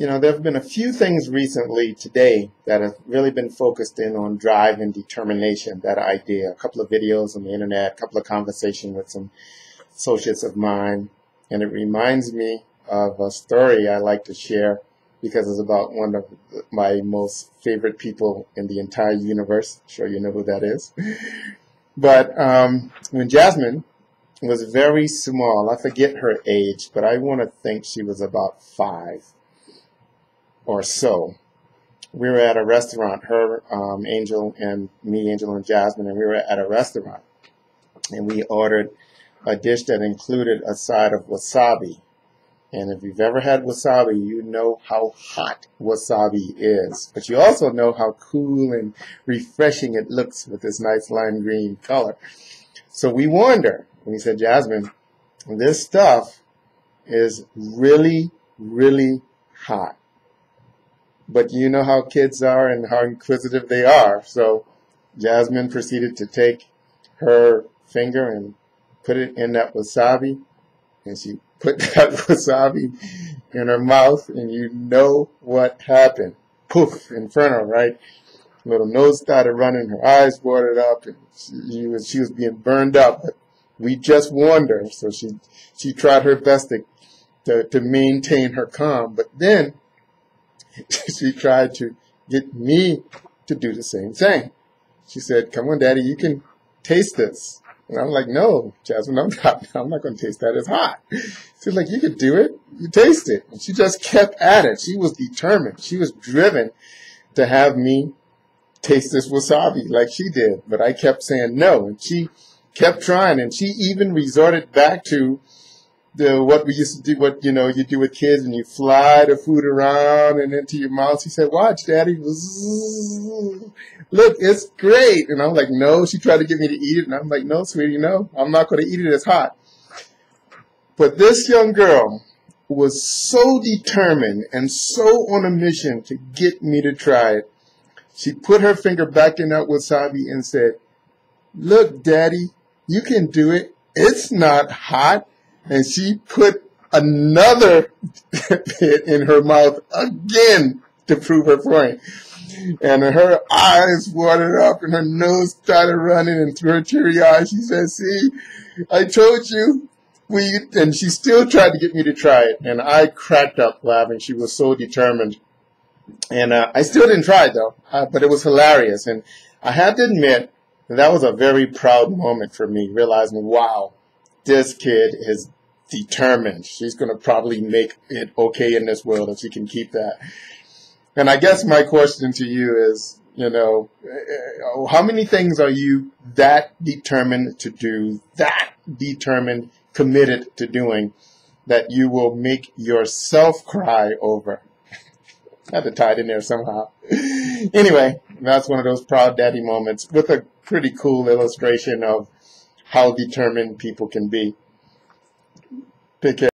There have been a few things recently today that have really been focused in on drive and determination, that idea. A couple of videos on the internet, a couple of conversations with some associates of mine, and it reminds me of a story I like to share because it's about one of my most favorite people in the entire universe. I'm sure you know who that is. But when Jasmine was very small, I forget her age, but I want to think she was about 5 or so. We were at a restaurant, her, Angel, and me, Angel and Jasmine, and we were at a restaurant. And we ordered a dish that included a side of wasabi. And if you've ever had wasabi, you know how hot wasabi is. But you also know how cool and refreshing it looks with this nice lime green color. So we warned her. We said, Jasmine, this stuff is really, really hot. But you know how kids are and how inquisitive they are. So Jasmine proceeded to take her finger and put it in that wasabi. And she put that wasabi in her mouth. And you know what happened. Poof, inferno, right? Little nose started running. Her eyes watered up. And she was being burned up. But we just warned her. So she tried her best to maintain her calm. But then she tried to get me to do the same thing. She said, come on, Daddy, you can taste this. And I'm like, no, Jasmine, I'm not going to taste that. It's hot. She's like, you can do it. You taste it. And she just kept at it. She was determined. She was driven to have me taste this wasabi like she did. But I kept saying no. And she kept trying. And she even resorted back to what we used to do, what you do with kids, and you fly the food around and into your mouth. She said, watch, Daddy. Look, it's great. And I'm like, no. She tried to get me to eat it. And I'm like, no, sweetie, no. I'm not going to eat it. It's hot. But this young girl was so determined and so on a mission to get me to try it. She put her finger back in that wasabi and said, look, Daddy, you can do it. It's not hot. And she put another bit in her mouth again to prove her point. And her eyes watered up and her nose started running, and through her teary eyes she said, see, I told you. And she still tried to get me to try it. And I cracked up laughing. She was so determined. And I still didn't try it, though. But it was hilarious. And I had to admit that was a very proud moment for me, realizing, wow, this kid is determined. She's going to probably make it okay in this world if she can keep that. And I guess my question to you is, how many things are you that determined to do, that determined, committed to doing, that you will make yourself cry over? I had to tie it in there somehow. Anyway, that's one of those proud daddy moments with a pretty cool illustration of how determined people can be. Take care.